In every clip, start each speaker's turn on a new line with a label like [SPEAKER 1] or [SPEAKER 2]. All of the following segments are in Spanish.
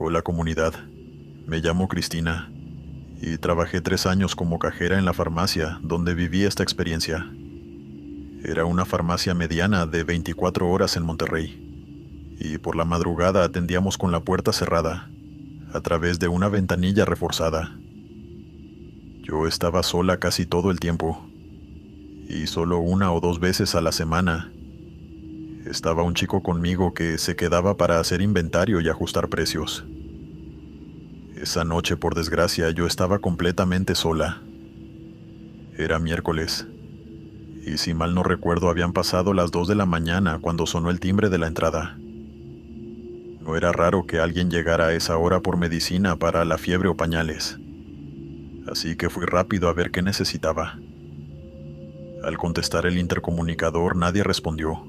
[SPEAKER 1] Hola comunidad, me llamo Cristina y trabajé 3 años como cajera en la farmacia donde viví esta experiencia. Era una farmacia mediana de 24 horas en Monterrey y por la madrugada atendíamos con la puerta cerrada, a través de una ventanilla reforzada. Yo estaba sola casi todo el tiempo y solo 1 o 2 veces a la semana estaba un chico conmigo que se quedaba para hacer inventario y ajustar precios. Esa noche, por desgracia, yo estaba completamente sola. Era miércoles, y si mal no recuerdo habían pasado las 2 de la mañana cuando sonó el timbre de la entrada. No era raro que alguien llegara a esa hora por medicina para la fiebre o pañales, así que fui rápido a ver qué necesitaba. Al contestar el intercomunicador nadie respondió,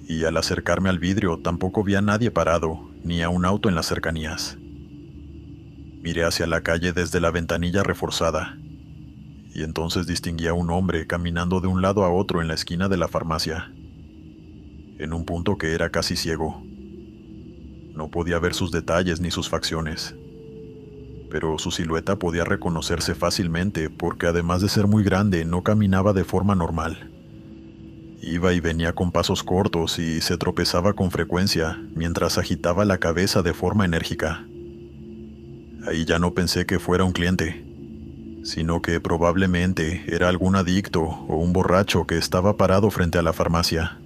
[SPEAKER 1] y al acercarme al vidrio tampoco vi a nadie parado, ni a un auto en las cercanías. Miré hacia la calle desde la ventanilla reforzada, y entonces distinguí a un hombre caminando de un lado a otro en la esquina de la farmacia, en un punto que era casi ciego. No podía ver sus detalles ni sus facciones, pero su silueta podía reconocerse fácilmente porque además de ser muy grande, no caminaba de forma normal. Iba y venía con pasos cortos y se tropezaba con frecuencia mientras agitaba la cabeza de forma enérgica. Ahí ya no pensé que fuera un cliente, sino que probablemente era algún adicto o un borracho que estaba parado frente a la farmacia.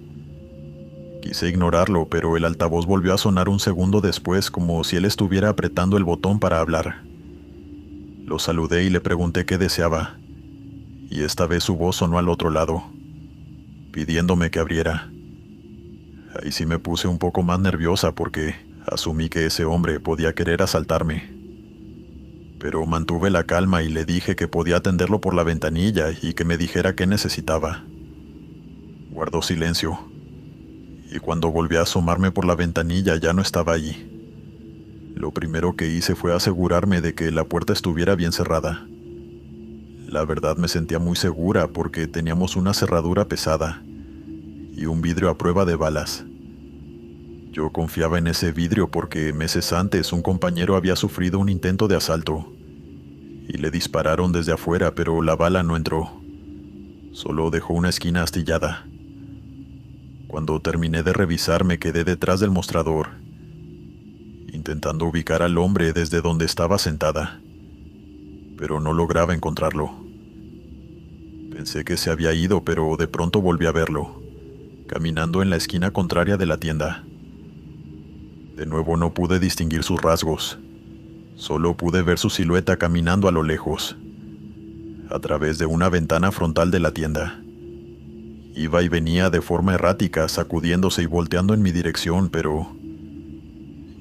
[SPEAKER 1] Quise ignorarlo, pero el altavoz volvió a sonar un segundo después como si él estuviera apretando el botón para hablar. Lo saludé y le pregunté qué deseaba, y esta vez su voz sonó al otro lado, pidiéndome que abriera. Ahí sí me puse un poco más nerviosa porque asumí que ese hombre podía querer asaltarme. Pero mantuve la calma y le dije que podía atenderlo por la ventanilla y que me dijera qué necesitaba. Guardó silencio, y cuando volví a asomarme por la ventanilla ya no estaba allí. Lo primero que hice fue asegurarme de que la puerta estuviera bien cerrada. La verdad me sentía muy segura porque teníamos una cerradura pesada y un vidrio a prueba de balas. Yo confiaba en ese vidrio porque meses antes un compañero había sufrido un intento de asalto y le dispararon desde afuera, pero la bala no entró. Solo dejó una esquina astillada. Cuando terminé de revisar me quedé detrás del mostrador, intentando ubicar al hombre desde donde estaba sentada, pero no lograba encontrarlo. Pensé que se había ido, pero de pronto volví a verlo, caminando en la esquina contraria de la tienda. De nuevo no pude distinguir sus rasgos, solo pude ver su silueta caminando a lo lejos, a través de una ventana frontal de la tienda. Iba y venía de forma errática, sacudiéndose y volteando en mi dirección, pero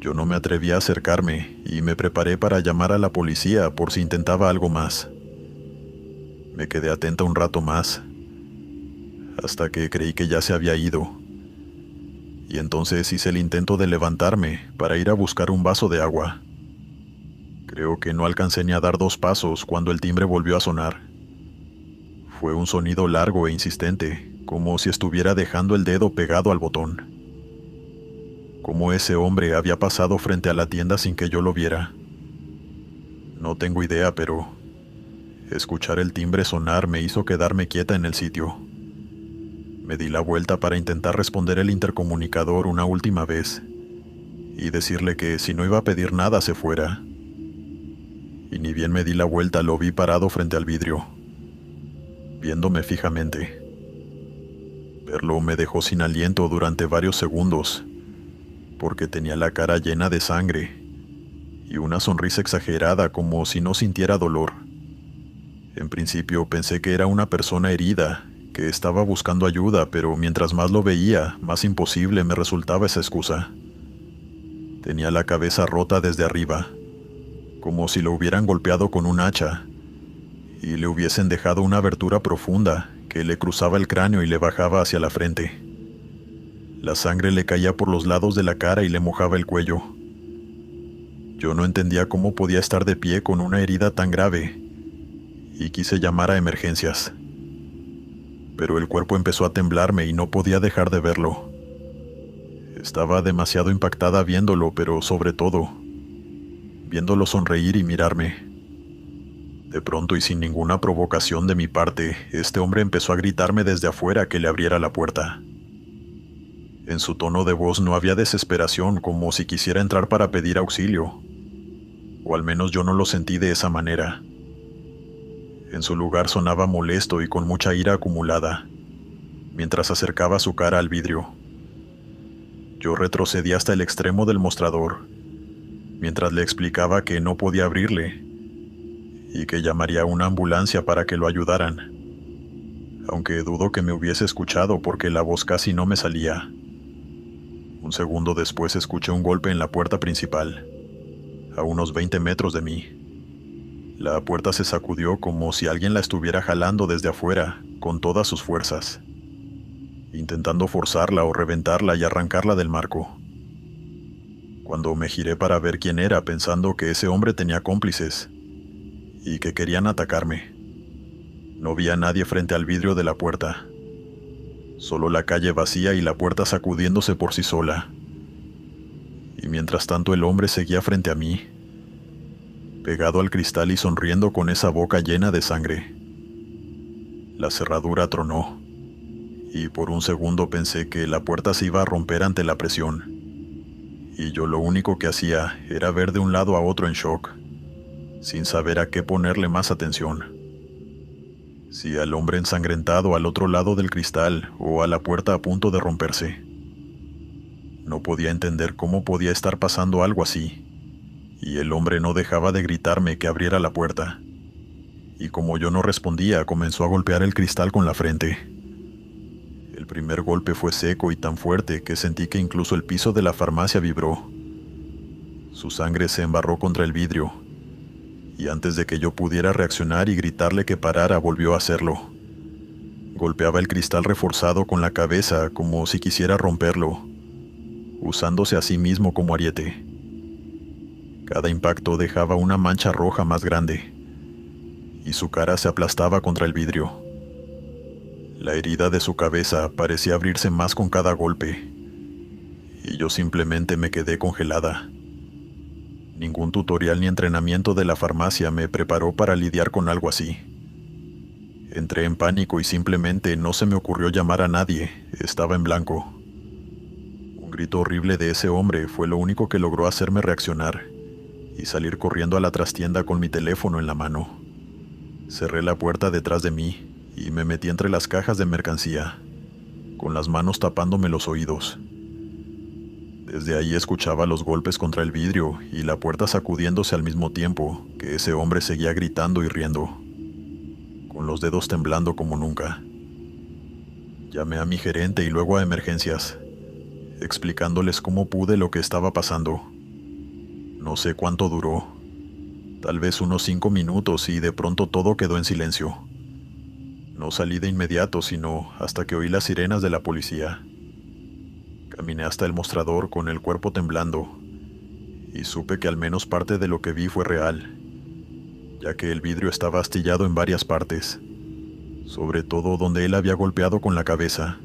[SPEAKER 1] yo no me atreví a acercarme y me preparé para llamar a la policía por si intentaba algo más. Me quedé atenta un rato más, hasta que creí que ya se había ido. Y entonces hice el intento de levantarme para ir a buscar un vaso de agua. Creo que no alcancé ni a dar 2 pasos cuando el timbre volvió a sonar. Fue un sonido largo e insistente, como si estuviera dejando el dedo pegado al botón. Cómo ese hombre había pasado frente a la tienda sin que yo lo viera. No tengo idea, pero escuchar el timbre sonar me hizo quedarme quieta en el sitio. Me di la vuelta para intentar responder el intercomunicador una última vez y decirle que si no iba a pedir nada se fuera. Y ni bien me di la vuelta lo vi parado frente al vidrio, viéndome fijamente. Verlo me dejó sin aliento durante varios segundos, porque tenía la cara llena de sangre y una sonrisa exagerada como si no sintiera dolor. En principio pensé que era una persona herida, que estaba buscando ayuda, pero mientras más lo veía, más imposible me resultaba esa excusa. Tenía la cabeza rota desde arriba, como si lo hubieran golpeado con un hacha, y le hubiesen dejado una abertura profunda que le cruzaba el cráneo y le bajaba hacia la frente. La sangre le caía por los lados de la cara y le mojaba el cuello. Yo no entendía cómo podía estar de pie con una herida tan grave, y quise llamar a emergencias. Pero el cuerpo empezó a temblarme y no podía dejar de verlo. Estaba demasiado impactada viéndolo, pero sobre todo, viéndolo sonreír y mirarme. De pronto y sin ninguna provocación de mi parte, este hombre empezó a gritarme desde afuera que le abriera la puerta. En su tono de voz no había desesperación, como si quisiera entrar para pedir auxilio. O al menos yo no lo sentí de esa manera. En su lugar sonaba molesto y con mucha ira acumulada, mientras acercaba su cara al vidrio. Yo retrocedí hasta el extremo del mostrador, mientras le explicaba que no podía abrirle y que llamaría a una ambulancia para que lo ayudaran, aunque dudo que me hubiese escuchado porque la voz casi no me salía. Un segundo después escuché un golpe en la puerta principal, a unos 20 metros de mí. La puerta se sacudió como si alguien la estuviera jalando desde afuera, con todas sus fuerzas, intentando forzarla o reventarla y arrancarla del marco. Cuando me giré para ver quién era, pensando que ese hombre tenía cómplices y que querían atacarme, no vi a nadie frente al vidrio de la puerta. Solo la calle vacía y la puerta sacudiéndose por sí sola. Y mientras tanto el hombre seguía frente a mí, pegado al cristal y sonriendo con esa boca llena de sangre. La cerradura tronó, y por un segundo pensé que la puerta se iba a romper ante la presión. Y yo lo único que hacía era ver de un lado a otro en shock, sin saber a qué ponerle más atención. Si al hombre ensangrentado al otro lado del cristal o a la puerta a punto de romperse. No podía entender cómo podía estar pasando algo así, y el hombre no dejaba de gritarme que abriera la puerta. Y como yo no respondía, comenzó a golpear el cristal con la frente. El primer golpe fue seco y tan fuerte que sentí que incluso el piso de la farmacia vibró. Su sangre se embarró contra el vidrio, y antes de que yo pudiera reaccionar y gritarle que parara, volvió a hacerlo. Golpeaba el cristal reforzado con la cabeza como si quisiera romperlo, usándose a sí mismo como ariete. Cada impacto dejaba una mancha roja más grande, y su cara se aplastaba contra el vidrio. La herida de su cabeza parecía abrirse más con cada golpe, y yo simplemente me quedé congelada. Ningún tutorial ni entrenamiento de la farmacia me preparó para lidiar con algo así. Entré en pánico y simplemente no se me ocurrió llamar a nadie, estaba en blanco. Un grito horrible de ese hombre fue lo único que logró hacerme reaccionar y salir corriendo a la trastienda con mi teléfono en la mano. Cerré la puerta detrás de mí y me metí entre las cajas de mercancía, con las manos tapándome los oídos. Desde ahí escuchaba los golpes contra el vidrio y la puerta sacudiéndose al mismo tiempo que ese hombre seguía gritando y riendo, con los dedos temblando como nunca. Llamé a mi gerente y luego a emergencias, explicándoles cómo pude lo que estaba pasando. No sé cuánto duró, tal vez unos 5 minutos y de pronto todo quedó en silencio. No salí de inmediato, sino hasta que oí las sirenas de la policía. Caminé hasta el mostrador con el cuerpo temblando y supe que al menos parte de lo que vi fue real, ya que el vidrio estaba astillado en varias partes, sobre todo donde él había golpeado con la cabeza,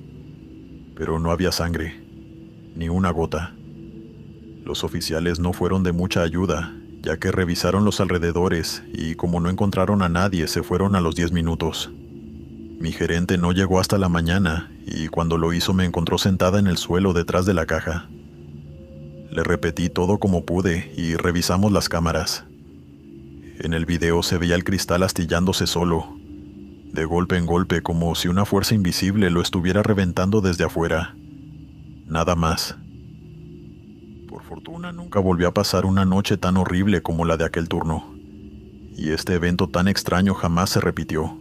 [SPEAKER 1] pero no había sangre, ni una gota. Los oficiales no fueron de mucha ayuda, ya que revisaron los alrededores y como no encontraron a nadie, se fueron a los 10 minutos. Mi gerente no llegó hasta la mañana y cuando lo hizo me encontró sentada en el suelo detrás de la caja. Le repetí todo como pude y revisamos las cámaras. En el video se veía el cristal astillándose solo, de golpe en golpe como si una fuerza invisible lo estuviera reventando desde afuera. Nada más. Por fortuna nunca volvió a pasar una noche tan horrible como la de aquel turno, y este evento tan extraño jamás se repitió.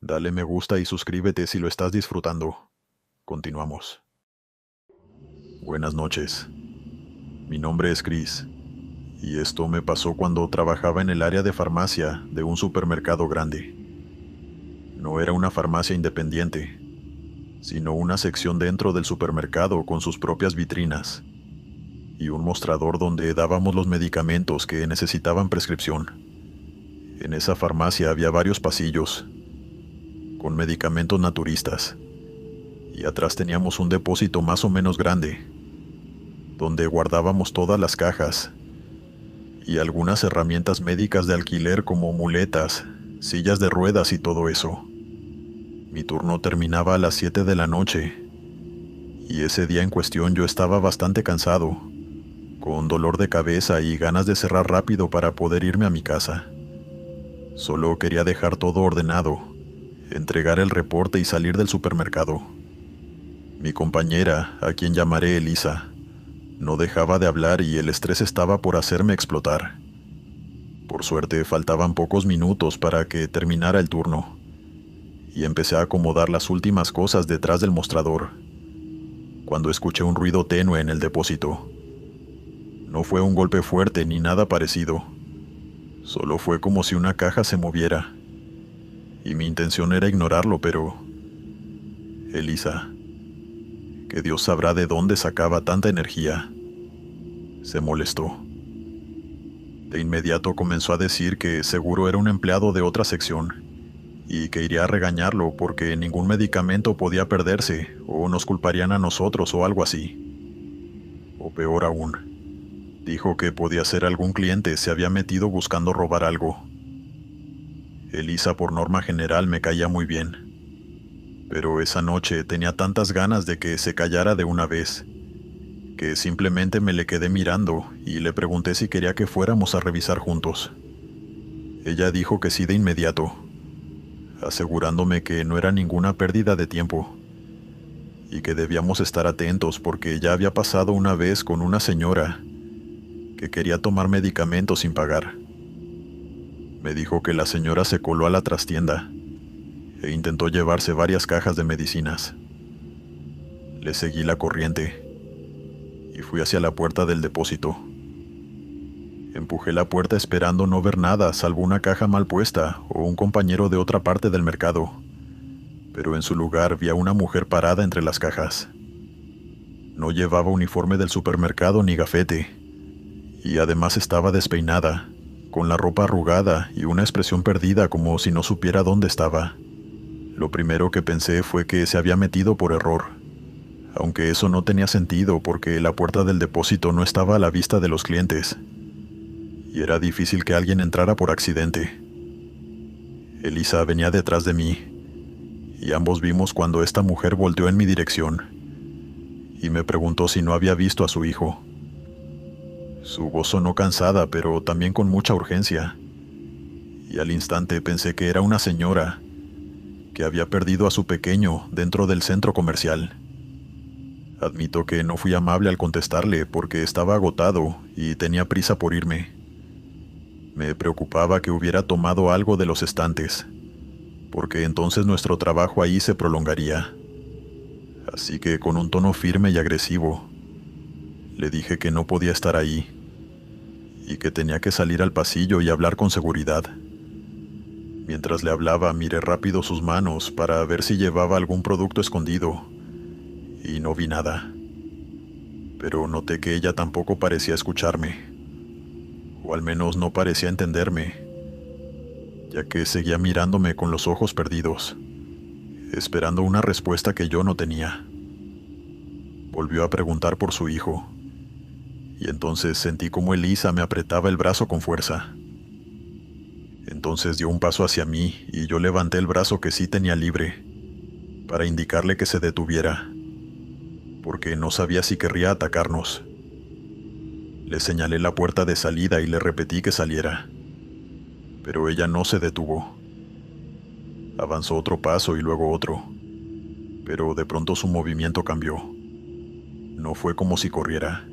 [SPEAKER 1] Dale me gusta y suscríbete si lo estás disfrutando. Continuamos. Buenas noches. Mi nombre es Chris, y esto me pasó cuando trabajaba en el área de farmacia de un supermercado grande. No era una farmacia independiente, sino una sección dentro del supermercado con sus propias vitrinas y un mostrador donde dábamos los medicamentos que necesitaban prescripción. En esa farmacia había varios pasillos con medicamentos naturistas, y atrás teníamos un depósito más o menos grande, donde guardábamos todas las cajas y algunas herramientas médicas de alquiler como muletas, sillas de ruedas y todo eso. Mi turno terminaba a las 7 de la noche, y ese día en cuestión yo estaba bastante cansado, con dolor de cabeza y ganas de cerrar rápido para poder irme a mi casa. Solo quería dejar todo ordenado, entregar el reporte y salir del supermercado. Mi compañera, a quien llamaré Elisa, no dejaba de hablar y el estrés estaba por hacerme explotar. Por suerte faltaban pocos minutos para que terminara el turno, y empecé a acomodar las últimas cosas detrás del mostrador, cuando escuché un ruido tenue en el depósito. No fue un golpe fuerte ni nada parecido, solo fue como si una caja se moviera, y mi intención era ignorarlo, pero... Elisa, que Dios sabrá de dónde sacaba tanta energía, se molestó. De inmediato comenzó a decir que seguro era un empleado de otra sección y que iría a regañarlo porque ningún medicamento podía perderse o nos culparían a nosotros o algo así. O peor aún, dijo que podía ser algún cliente se había metido buscando robar algo. Elisa por norma general me caía muy bien, pero esa noche tenía tantas ganas de que se callara de una vez, que simplemente me le quedé mirando y le pregunté si quería que fuéramos a revisar juntos. Ella dijo que sí de inmediato, asegurándome que no era ninguna pérdida de tiempo y que debíamos estar atentos porque ya había pasado una vez con una señora que quería tomar medicamentos sin pagar. Me dijo que la señora se coló a la trastienda e intentó llevarse varias cajas de medicinas. Le seguí la corriente y fui hacia la puerta del depósito. Empujé la puerta esperando no ver nada salvo una caja mal puesta o un compañero de otra parte del mercado, pero en su lugar vi a una mujer parada entre las cajas. No llevaba uniforme del supermercado ni gafete, y además estaba despeinada, con la ropa arrugada y una expresión perdida como si no supiera dónde estaba. Lo primero que pensé fue que se había metido por error, aunque eso no tenía sentido porque la puerta del depósito no estaba a la vista de los clientes, y era difícil que alguien entrara por accidente. Elisa venía detrás de mí, y ambos vimos cuando esta mujer volteó en mi dirección, y me preguntó si no había visto a su hijo. Su voz sonó cansada, pero también con mucha urgencia, y al instante pensé que era una señora que había perdido a su pequeño dentro del centro comercial. Admito que no fui amable al contestarle porque estaba agotado y tenía prisa por irme. Me preocupaba que hubiera tomado algo de los estantes, porque entonces nuestro trabajo ahí se prolongaría. Así que con un tono firme y agresivo, le dije que no podía estar ahí y que tenía que salir al pasillo y hablar con seguridad. Mientras le hablaba, miré rápido sus manos para ver si llevaba algún producto escondido, y no vi nada. Pero noté que ella tampoco parecía escucharme, o al menos no parecía entenderme, ya que seguía mirándome con los ojos perdidos, esperando una respuesta que yo no tenía. Volvió a preguntar por su hijo, y entonces sentí como Elisa me apretaba el brazo con fuerza. Entonces dio un paso hacia mí y yo levanté el brazo que sí tenía libre, para indicarle que se detuviera, porque no sabía si querría atacarnos. Le señalé la puerta de salida y le repetí que saliera, pero ella no se detuvo. Avanzó otro paso y luego otro, pero de pronto su movimiento cambió. No fue como si corriera,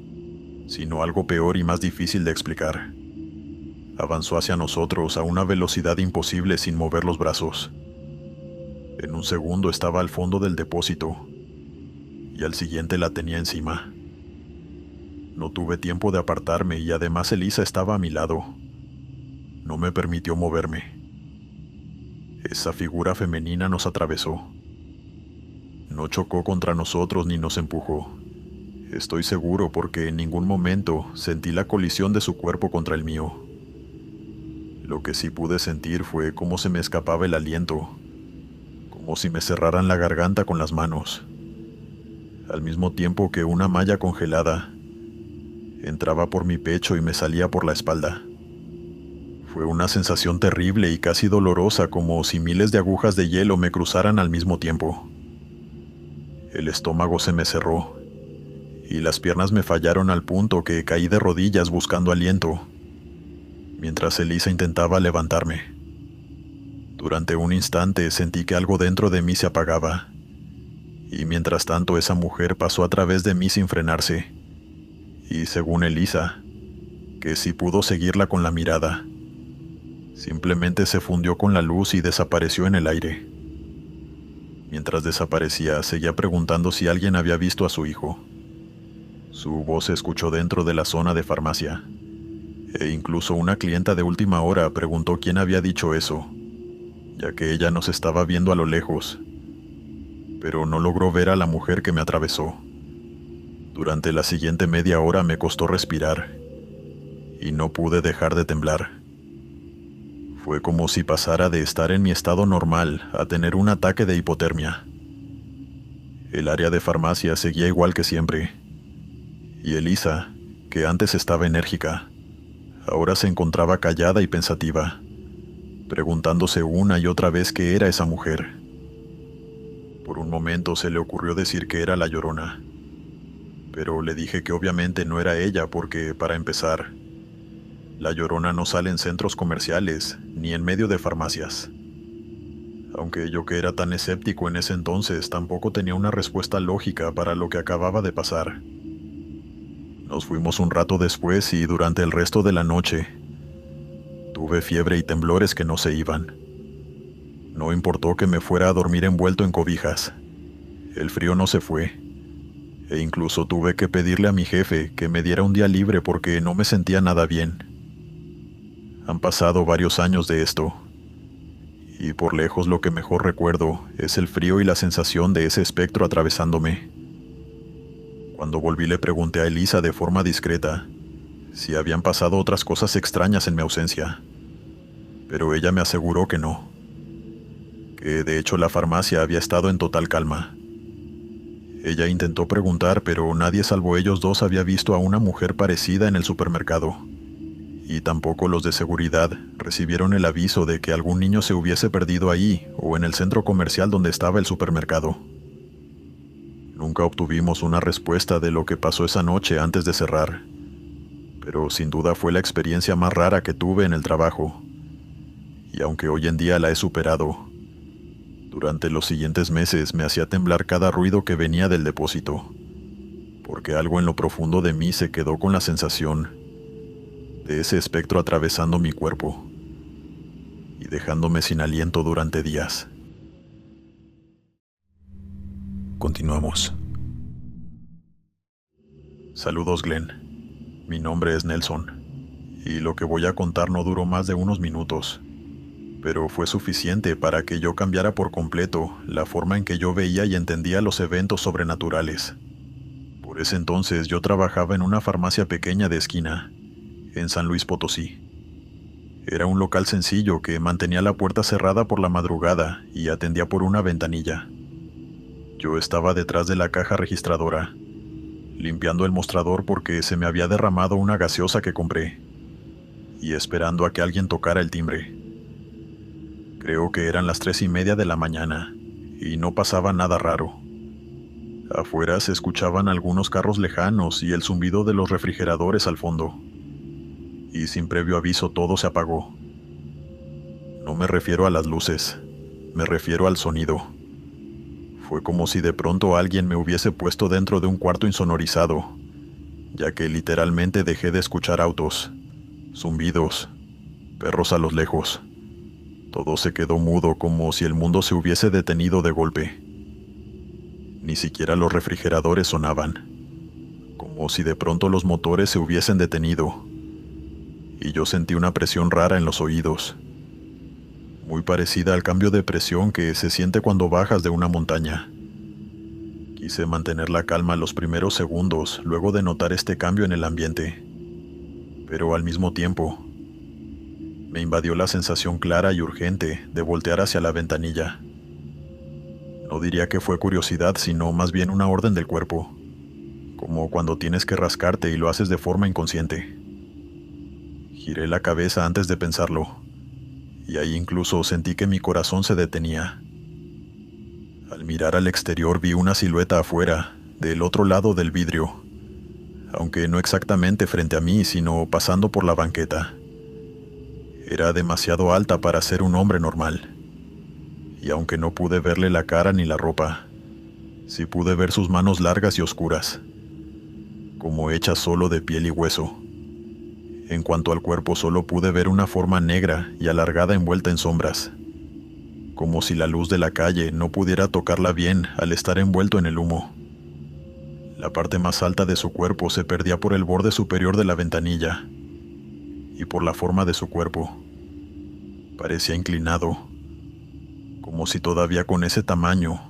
[SPEAKER 1] sino algo peor y más difícil de explicar. Avanzó hacia nosotros a una velocidad imposible sin mover los brazos. En un segundo estaba al fondo del depósito, y al siguiente la tenía encima. No tuve tiempo de apartarme y además Elisa estaba a mi lado. No me permitió moverme. Esa figura femenina nos atravesó. No chocó contra nosotros ni nos empujó. Estoy seguro porque en ningún momento sentí la colisión de su cuerpo contra el mío. Lo que sí pude sentir fue cómo se me escapaba el aliento, como si me cerraran la garganta con las manos, al mismo tiempo que una malla congelada Entraba por mi pecho y me salía por la espalda. Fue una sensación terrible y casi dolorosa, como si miles de agujas de hielo me cruzaran al mismo tiempo. El estómago se me cerró y las piernas me fallaron al punto que caí de rodillas buscando aliento, mientras Elisa intentaba levantarme. Durante un instante sentí que algo dentro de mí se apagaba, y mientras tanto esa mujer pasó a través de mí sin frenarse, y según Elisa, que sí pudo seguirla con la mirada, simplemente se fundió con la luz y desapareció en el aire. Mientras desaparecía, seguía preguntando si alguien había visto a su hijo. Su voz se escuchó dentro de la zona de farmacia, e incluso una clienta de última hora preguntó quién había dicho eso, ya que ella nos estaba viendo a lo lejos, pero no logró ver a la mujer que me atravesó. Durante la siguiente media hora me costó respirar, y no pude dejar de temblar. Fue como si pasara de estar en mi estado normal a tener un ataque de hipotermia. El área de farmacia seguía igual que siempre, y Elisa, que antes estaba enérgica, ahora se encontraba callada y pensativa, preguntándose una y otra vez qué era esa mujer. Por un momento se le ocurrió decir que era la Llorona, pero le dije que obviamente no era ella porque, para empezar, la Llorona no sale en centros comerciales ni en medio de farmacias. Aunque yo, que era tan escéptico en ese entonces, tampoco tenía una respuesta lógica para lo que acababa de pasar. Nos fuimos un rato después y durante el resto de la noche tuve fiebre y temblores que no se iban. No importó que me fuera a dormir envuelto en cobijas. El frío no se fue. E incluso tuve que pedirle a mi jefe que me diera un día libre porque no me sentía nada bien. Han pasado varios años de esto, y por lejos lo que mejor recuerdo es el frío y la sensación de ese espectro atravesándome. Cuando volví le pregunté a Elisa de forma discreta si habían pasado otras cosas extrañas en mi ausencia, pero ella me aseguró que no, que de hecho la farmacia había estado en total calma. Ella intentó preguntar, pero nadie salvo ellos dos había visto a una mujer parecida en el supermercado, y tampoco los de seguridad recibieron el aviso de que algún niño se hubiese perdido ahí o en el centro comercial donde estaba el supermercado. Nunca obtuvimos una respuesta de lo que pasó esa noche antes de cerrar, pero sin duda fue la experiencia más rara que tuve en el trabajo, y aunque hoy en día la he superado, durante los siguientes meses me hacía temblar cada ruido que venía del depósito, porque algo en lo profundo de mí se quedó con la sensación de ese espectro atravesando mi cuerpo y dejándome sin aliento durante días. Continuamos. Saludos, Glenn. Mi nombre es Nelson, y lo que voy a contar no duró más de unos minutos, pero fue suficiente para que yo cambiara por completo la forma en que yo veía y entendía los eventos sobrenaturales. Por ese entonces yo trabajaba en una farmacia pequeña de esquina, en San Luis Potosí. Era un local sencillo que mantenía la puerta cerrada por la madrugada y atendía por una ventanilla. Yo estaba detrás de la caja registradora, limpiando el mostrador porque se me había derramado una gaseosa que compré, y esperando a que alguien tocara el timbre. Creo que eran las 3:30 de la mañana, y no pasaba nada raro. Afuera se escuchaban algunos carros lejanos y el zumbido de los refrigeradores al fondo. Y sin previo aviso todo se apagó. No me refiero a las luces, me refiero al sonido. Fue como si de pronto alguien me hubiese puesto dentro de un cuarto insonorizado, ya que literalmente dejé de escuchar autos, zumbidos, perros a los lejos. Todo se quedó mudo, como si el mundo se hubiese detenido de golpe. Ni siquiera los refrigeradores sonaban, como si de pronto los motores se hubiesen detenido. Y yo sentí una presión rara en los oídos, muy parecida al cambio de presión que se siente cuando bajas de una montaña. Quise mantener la calma los primeros segundos luego de notar este cambio en el ambiente, pero al mismo tiempo me invadió la sensación clara y urgente de voltear hacia la ventanilla. No diría que fue curiosidad, sino más bien una orden del cuerpo, como cuando tienes que rascarte y lo haces de forma inconsciente. Giré la cabeza antes de pensarlo, y ahí incluso sentí que mi corazón se detenía. Al mirar al exterior vi una silueta afuera, del otro lado del vidrio, aunque no exactamente frente a mí, sino pasando por la banqueta. Era demasiado alta para ser un hombre normal, y aunque no pude verle la cara ni la ropa, sí pude ver sus manos largas y oscuras, como hechas solo de piel y hueso. En cuanto al cuerpo, solo pude ver una forma negra y alargada envuelta en sombras, como si la luz de la calle no pudiera tocarla bien al estar envuelto en el humo. La parte más alta de su cuerpo se perdía por el borde superior de la ventanilla, y por la forma de su cuerpo. Parecía inclinado, como si todavía con ese tamaño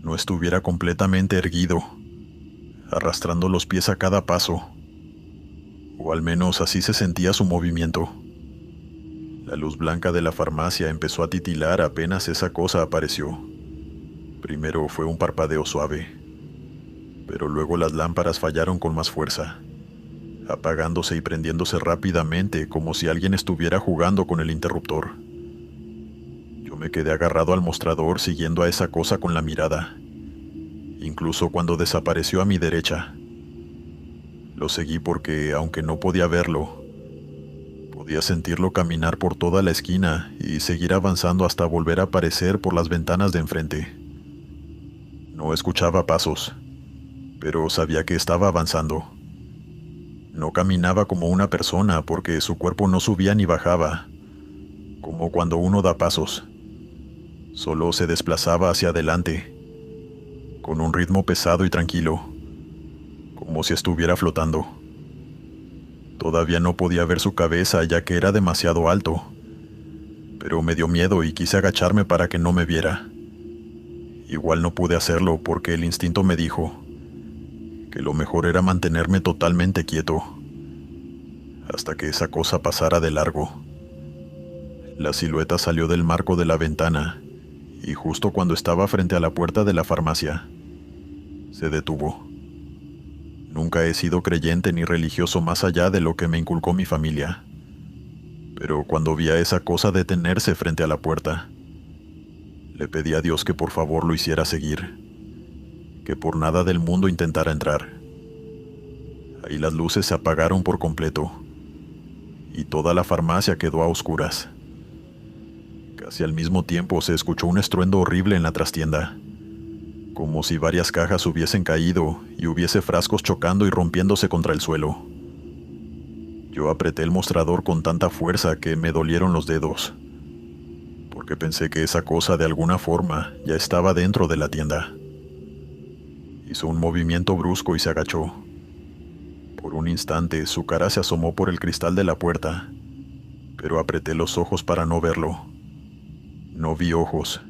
[SPEAKER 1] no estuviera completamente erguido, arrastrando los pies a cada paso, o al menos así se sentía su movimiento. La luz blanca de la farmacia empezó a titilar apenas esa cosa apareció. Primero fue un parpadeo suave, pero luego las lámparas fallaron con más fuerza, apagándose y prendiéndose rápidamente como si alguien estuviera jugando con el interruptor. Yo me quedé agarrado al mostrador siguiendo a esa cosa con la mirada, incluso cuando desapareció a mi derecha. Lo seguí porque, aunque no podía verlo, podía sentirlo caminar por toda la esquina y seguir avanzando hasta volver a aparecer por las ventanas de enfrente. No escuchaba pasos, pero sabía que estaba avanzando. No caminaba como una persona porque su cuerpo no subía ni bajaba, como cuando uno da pasos. Solo se desplazaba hacia adelante, con un ritmo pesado y tranquilo, como si estuviera flotando. Todavía no podía ver su cabeza ya que era demasiado alto, pero me dio miedo y quise agacharme para que no me viera. Igual no pude hacerlo porque el instinto me dijo que lo mejor era mantenerme totalmente quieto, hasta que esa cosa pasara de largo. La silueta salió del marco de la ventana, y justo cuando estaba frente a la puerta de la farmacia, se detuvo. Nunca he sido creyente ni religioso más allá de lo que me inculcó mi familia, pero cuando vi a esa cosa detenerse frente a la puerta, le pedí a Dios que por favor lo hiciera seguir, que por nada del mundo intentara entrar. Ahí las luces se apagaron por completo, y toda la farmacia quedó a oscuras. Casi al mismo tiempo se escuchó un estruendo horrible en la trastienda, como si varias cajas hubiesen caído y hubiese frascos chocando y rompiéndose contra el suelo. Yo apreté el mostrador con tanta fuerza que me dolieron los dedos, porque pensé que esa cosa de alguna forma ya estaba dentro de la tienda. Hizo un movimiento brusco y se agachó. Por un instante su cara se asomó por el cristal de la puerta, pero apreté los ojos para no verlo. No vi ojos,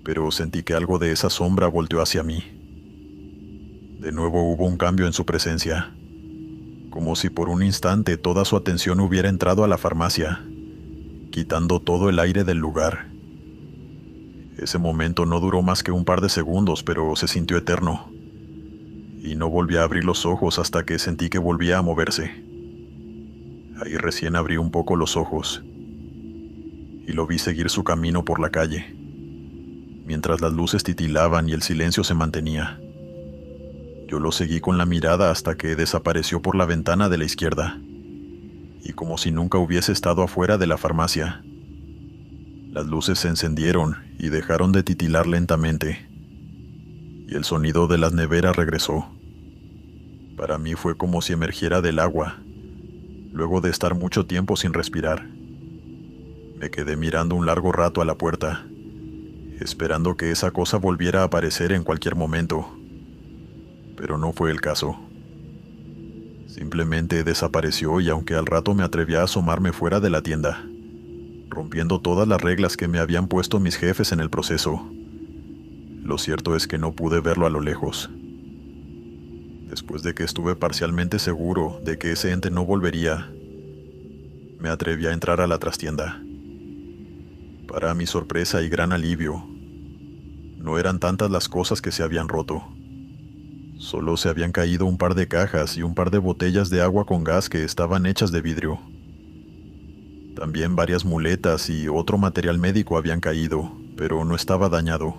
[SPEAKER 1] pero sentí que algo de esa sombra volteó hacia mí. De nuevo hubo un cambio en su presencia, como si por un instante toda su atención hubiera entrado a la farmacia, quitando todo el aire del lugar. Ese momento no duró más que un par de segundos, pero se sintió eterno, y no volví a abrir los ojos hasta que sentí que volvía a moverse. Ahí recién abrí un poco los ojos, y lo vi seguir su camino por la calle, mientras las luces titilaban y el silencio se mantenía. Yo lo seguí con la mirada hasta que desapareció por la ventana de la izquierda, y como si nunca hubiese estado afuera de la farmacia. Las luces se encendieron y dejaron de titilar lentamente, y el sonido de las neveras regresó. Para mí fue como si emergiera del agua, luego de estar mucho tiempo sin respirar. Me quedé mirando un largo rato a la puerta, esperando que esa cosa volviera a aparecer en cualquier momento, pero no fue el caso. Simplemente desapareció y aunque al rato me atreví a asomarme fuera de la tienda, rompiendo todas las reglas que me habían puesto mis jefes en el proceso, lo cierto es que no pude verlo a lo lejos. Después de que estuve parcialmente seguro de que ese ente no volvería, me atreví a entrar a la trastienda. Para mi sorpresa y gran alivio, no eran tantas las cosas que se habían roto, Solo se habían caído un par de cajas y un par de botellas de agua con gas que estaban hechas de vidrio. También varias muletas y otro material médico habían caído, pero no estaba dañado.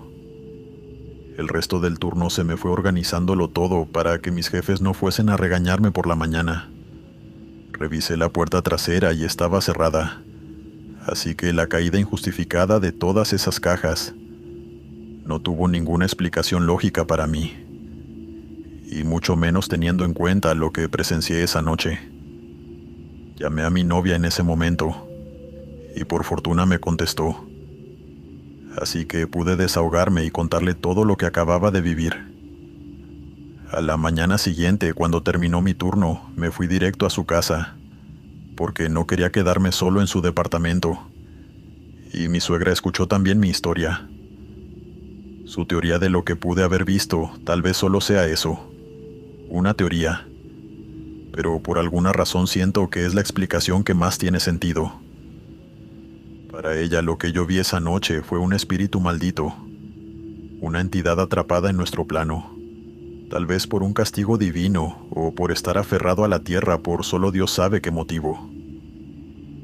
[SPEAKER 1] El resto del turno se me fue organizándolo todo para que mis jefes no fuesen a regañarme por la mañana. Revisé la puerta trasera y estaba cerrada, así que la caída injustificada de todas esas cajas no tuvo ninguna explicación lógica para mí, y mucho menos teniendo en cuenta lo que presencié esa noche. Llamé a mi novia en ese momento, y por fortuna me contestó, así que pude desahogarme y contarle todo lo que acababa de vivir. A la mañana siguiente, cuando terminó mi turno, me fui directo a su casa, porque no quería quedarme solo en su departamento, y mi suegra escuchó también mi historia. Su teoría de lo que pude haber visto tal vez solo sea eso, una teoría, pero por alguna razón siento que es la explicación que más tiene sentido. Para ella lo que yo vi esa noche fue un espíritu maldito, una entidad atrapada en nuestro plano, tal vez por un castigo divino o por estar aferrado a la tierra por solo Dios sabe qué motivo.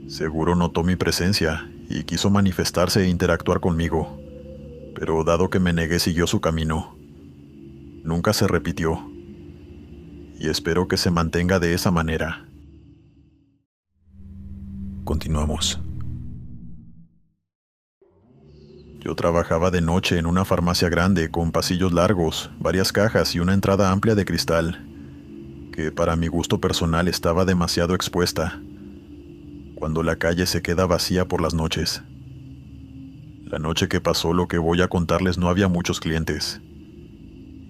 [SPEAKER 1] Seguro notó mi presencia y quiso manifestarse e interactuar conmigo, pero dado que me negué siguió su camino. Nunca se repitió, y espero que se mantenga de esa manera. Continuamos. Yo trabajaba de noche en una farmacia grande con pasillos largos, varias cajas y una entrada amplia de cristal, que para mi gusto personal estaba demasiado expuesta, cuando la calle se queda vacía por las noches. La noche que pasó lo que voy a contarles no había muchos clientes,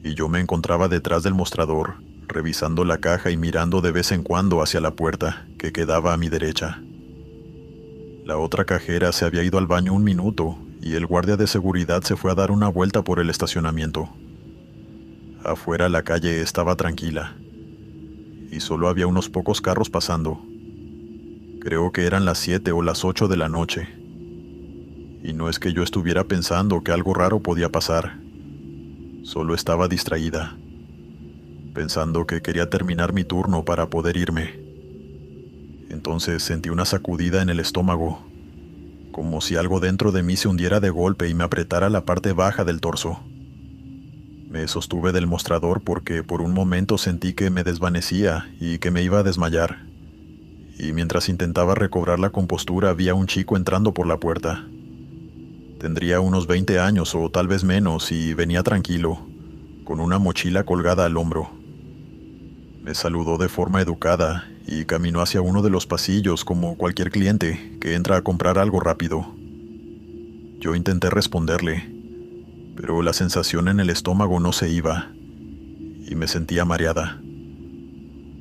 [SPEAKER 1] y yo me encontraba detrás del mostrador, revisando la caja y mirando de vez en cuando hacia la puerta, que quedaba a mi derecha. La otra cajera se había ido al baño un minuto, y el guardia de seguridad se fue a dar una vuelta por el estacionamiento. Afuera la calle estaba tranquila, y solo había unos pocos carros pasando. Creo que eran las 7 o las 8 de la noche. Y no es que yo estuviera pensando que algo raro podía pasar. Solo estaba distraída, pensando que quería terminar mi turno para poder irme. Entonces sentí una sacudida en el estómago, como si algo dentro de mí se hundiera de golpe y me apretara la parte baja del torso. Me sostuve del mostrador porque por un momento sentí que me desvanecía y que me iba a desmayar. Y mientras intentaba recobrar la compostura vi a un chico entrando por la puerta. Tendría unos 20 años o tal vez menos y venía tranquilo, con una mochila colgada al hombro. Me saludó de forma educada y caminó hacia uno de los pasillos como cualquier cliente que entra a comprar algo rápido. Yo intenté responderle, pero la sensación en el estómago no se iba, y me sentía mareada.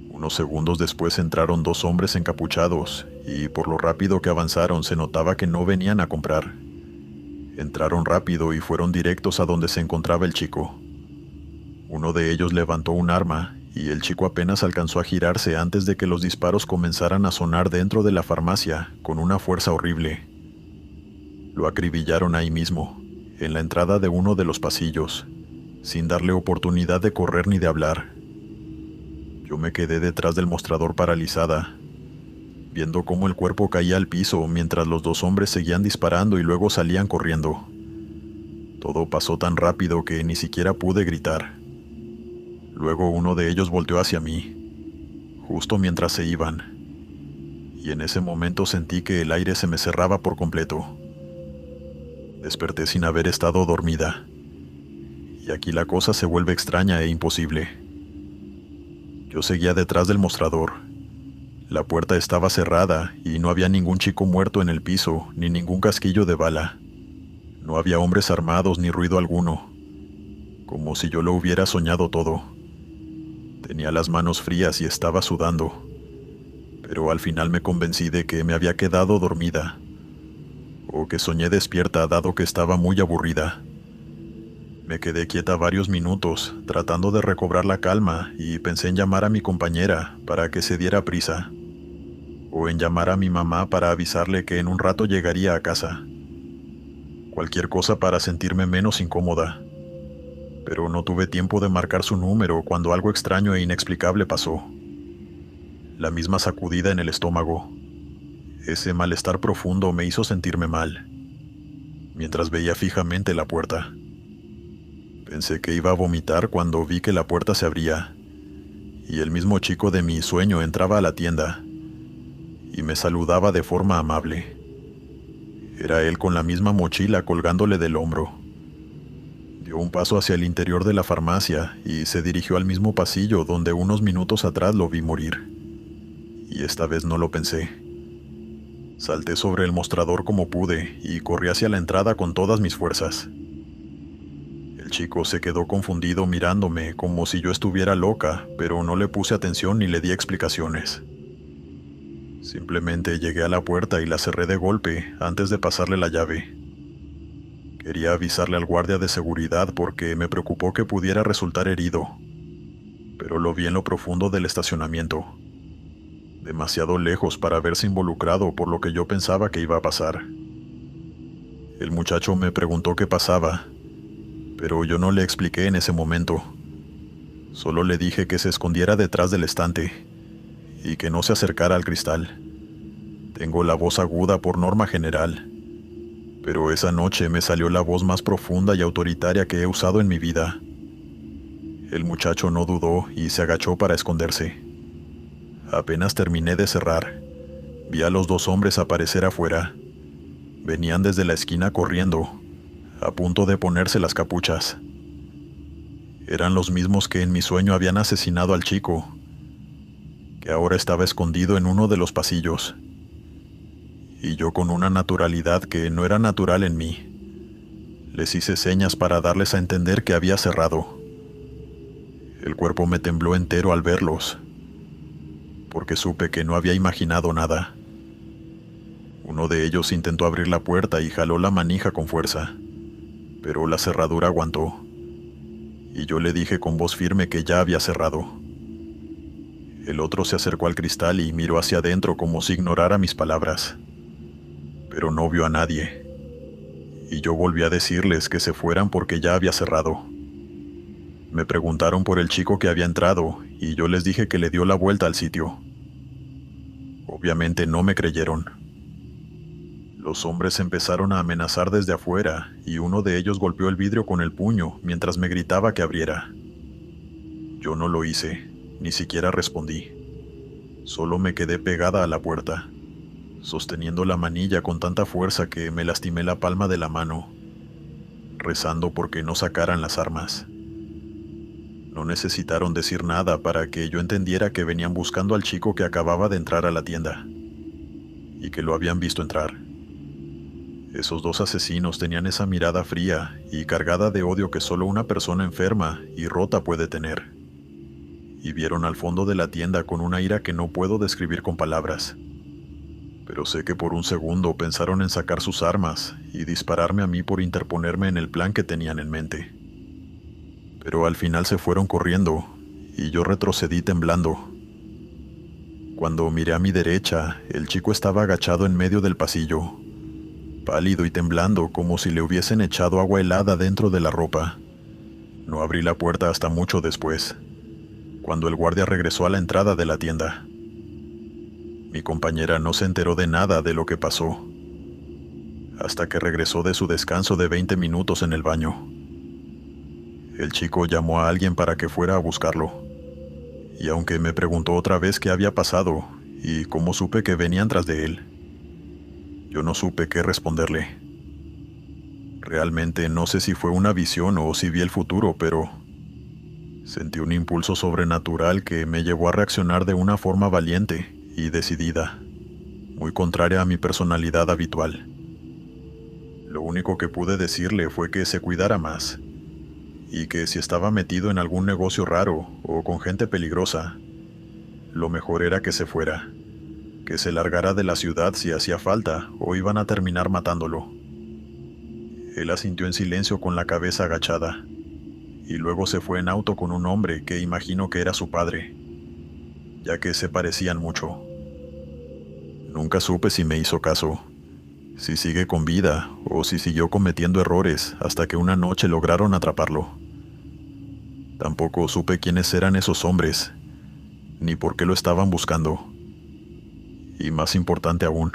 [SPEAKER 1] Unos segundos después entraron dos hombres encapuchados, y por lo rápido que avanzaron se notaba que no venían a comprar. Entraron rápido y fueron directos a donde se encontraba el chico. Uno de ellos levantó un arma, y el chico apenas alcanzó a girarse antes de que los disparos comenzaran a sonar dentro de la farmacia con una fuerza horrible. Lo acribillaron ahí mismo, en la entrada de uno de los pasillos, sin darle oportunidad de correr ni de hablar. Yo me quedé detrás del mostrador paralizada, viendo cómo el cuerpo caía al piso mientras los dos hombres seguían disparando y luego salían corriendo. Todo pasó tan rápido que ni siquiera pude gritar. Luego uno de ellos volteó hacia mí, justo mientras se iban, y en ese momento sentí que el aire se me cerraba por completo. Desperté sin haber estado dormida, y aquí la cosa se vuelve extraña e imposible. Yo seguía detrás del mostrador. La puerta estaba cerrada y no había ningún chico muerto en el piso, ni ningún casquillo de bala. No había hombres armados ni ruido alguno, como si yo lo hubiera soñado todo. Tenía las manos frías y estaba sudando, pero al final me convencí de que me había quedado dormida, o que soñé despierta dado que estaba muy aburrida. Me quedé quieta varios minutos, tratando de recobrar la calma, y pensé en llamar a mi compañera para que se diera prisa, o en llamar a mi mamá para avisarle que en un rato llegaría a casa. Cualquier cosa para sentirme menos incómoda. pero no tuve tiempo de marcar su número cuando algo extraño e inexplicable pasó. La misma sacudida en el estómago. Ese malestar profundo me hizo sentirme mal, mientras veía fijamente la puerta. Pensé que iba a vomitar cuando vi que la puerta se abría, y el mismo chico de mi sueño entraba a la tienda, y me saludaba de forma amable. Era él con la misma mochila colgándole del hombro. Dio un paso hacia el interior de la farmacia y se dirigió al mismo pasillo donde unos minutos atrás lo vi morir. Y esta vez no lo pensé. Salté sobre el mostrador como pude y corrí hacia la entrada con todas mis fuerzas. El chico se quedó confundido mirándome como si yo estuviera loca, pero no le puse atención ni le di explicaciones. Simplemente llegué a la puerta y la cerré de golpe antes de pasarle la llave. Quería avisarle al guardia de seguridad porque me preocupó que pudiera resultar herido, pero lo vi en lo profundo del estacionamiento, demasiado lejos para verse involucrado por lo que yo pensaba que iba a pasar. El muchacho me preguntó qué pasaba, pero yo no le expliqué en ese momento. Solo le dije que se escondiera detrás del estante y que no se acercara al cristal. Tengo la voz aguda por norma general, pero esa noche me salió la voz más profunda y autoritaria que he usado en mi vida. El muchacho no dudó y se agachó para esconderse. Apenas terminé de cerrar, vi a los dos hombres aparecer afuera. Venían desde la esquina corriendo, a punto de ponerse las capuchas. Eran los mismos que en mi sueño habían asesinado al chico, que ahora estaba escondido en uno de los pasillos. Y yo, con una naturalidad que no era natural en mí, les hice señas para darles a entender que había cerrado. El cuerpo me tembló entero al verlos, porque supe que no había imaginado nada. Uno de ellos intentó abrir la puerta y jaló la manija con fuerza, pero la cerradura aguantó, y yo le dije con voz firme que ya había cerrado. El otro se acercó al cristal y miró hacia adentro como si ignorara mis palabras, pero no vio a nadie, y yo volví a decirles que se fueran porque ya había cerrado. Me preguntaron por el chico que había entrado, y yo les dije que le dio la vuelta al sitio. Obviamente no me creyeron. Los hombres empezaron a amenazar desde afuera, y uno de ellos golpeó el vidrio con el puño mientras me gritaba que abriera. Yo no lo hice, ni siquiera respondí. Solo me quedé pegada a la puerta, sosteniendo la manilla con tanta fuerza que me lastimé la palma de la mano, rezando porque no sacaran las armas. No necesitaron decir nada para que yo entendiera que venían buscando al chico que acababa de entrar a la tienda, y que lo habían visto entrar. Esos dos asesinos tenían esa mirada fría y cargada de odio que solo una persona enferma y rota puede tener. Y vieron al fondo de la tienda con una ira que no puedo describir con palabras. Pero sé que por un segundo pensaron en sacar sus armas y dispararme a mí por interponerme en el plan que tenían en mente. Pero al final se fueron corriendo, y yo retrocedí temblando. Cuando miré a mi derecha, el chico estaba agachado en medio del pasillo, pálido y temblando como si le hubiesen echado agua helada dentro de la ropa. No abrí la puerta hasta mucho después, cuando el guardia regresó a la entrada de la tienda. Mi compañera no se enteró de nada de lo que pasó, hasta que regresó de su descanso de 20 minutos en el baño. El chico llamó a alguien para que fuera a buscarlo, y aunque me preguntó otra vez qué había pasado y cómo supe que venían tras de él, yo no supe qué responderle. Realmente no sé si fue una visión o si vi el futuro, pero sentí un impulso sobrenatural que me llevó a reaccionar de una forma valiente y decidida, muy contraria a mi personalidad habitual. Lo único que pude decirle fue que se cuidara más, y que si estaba metido en algún negocio raro o con gente peligrosa, lo mejor era que se fuera, que se largara de la ciudad si hacía falta o iban a terminar matándolo. Él asintió en silencio con la cabeza agachada, y luego se fue en auto con un hombre que imagino que era su padre, ya que se parecían mucho. Nunca supe si me hizo caso, si sigue con vida o si siguió cometiendo errores hasta que una noche lograron atraparlo. Tampoco supe quiénes eran esos hombres, ni por qué lo estaban buscando. Y más importante aún,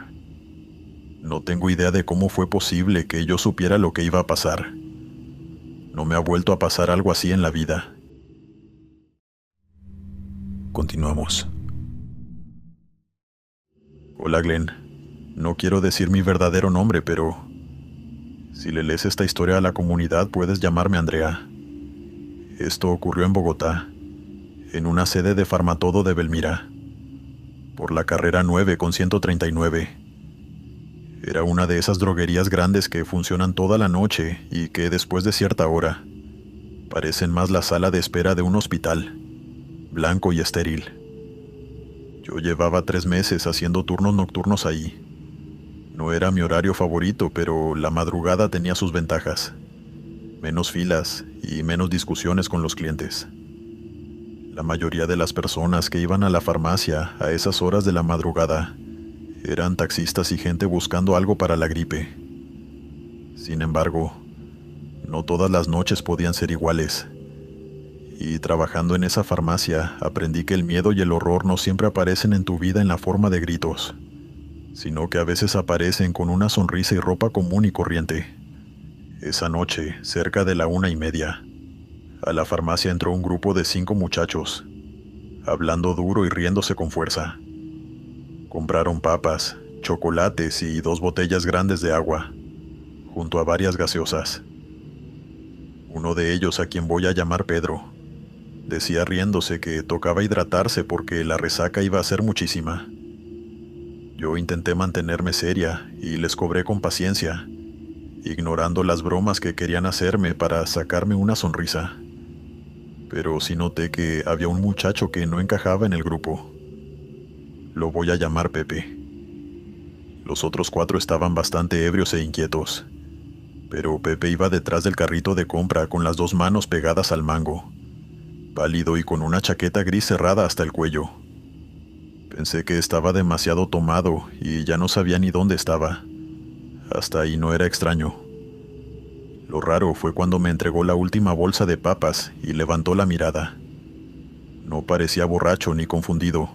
[SPEAKER 1] no tengo idea de cómo fue posible que yo supiera lo que iba a pasar. No me ha vuelto a pasar algo así en la vida. Continuamos. Hola Glenn, no quiero decir mi verdadero nombre, pero si le lees esta historia a la comunidad puedes llamarme Andrea. Esto ocurrió en Bogotá, en una sede de Farmatodo de Belmira, por la carrera 9 con 139. Era una de esas droguerías grandes que funcionan toda la noche y que después de cierta hora parecen más la sala de espera de un hospital, blanco y estéril. Yo llevaba 3 meses haciendo turnos nocturnos ahí. No era mi horario favorito, pero la madrugada tenía sus ventajas. Menos filas y menos discusiones con los clientes. La mayoría de las personas que iban a la farmacia a esas horas de la madrugada eran taxistas y gente buscando algo para la gripe. Sin embargo, no todas las noches podían ser iguales. Y trabajando en esa farmacia aprendí que el miedo y el horror no siempre aparecen en tu vida en la forma de gritos, sino que a veces aparecen con una sonrisa y ropa común y corriente. Esa noche, cerca de la 1:30, a la farmacia entró un grupo de 5 muchachos, hablando duro y riéndose con fuerza. Compraron papas, chocolates y 2 botellas grandes de agua, junto a varias gaseosas. Uno de ellos, a quien voy a llamar Pedro, decía riéndose que tocaba hidratarse porque la resaca iba a ser muchísima. Yo intenté mantenerme seria y les cobré con paciencia, ignorando las bromas que querían hacerme para sacarme una sonrisa. Pero sí noté que había un muchacho que no encajaba en el grupo. Lo voy a llamar Pepe. Los otros 4 estaban bastante ebrios e inquietos, pero Pepe iba detrás del carrito de compra con las 2 manos pegadas al mango, pálido y con una chaqueta gris cerrada hasta el cuello. Pensé que estaba demasiado tomado y ya no sabía ni dónde estaba. Hasta ahí no era extraño. Lo raro fue cuando me entregó la última bolsa de papas y levantó la mirada. No parecía borracho ni confundido,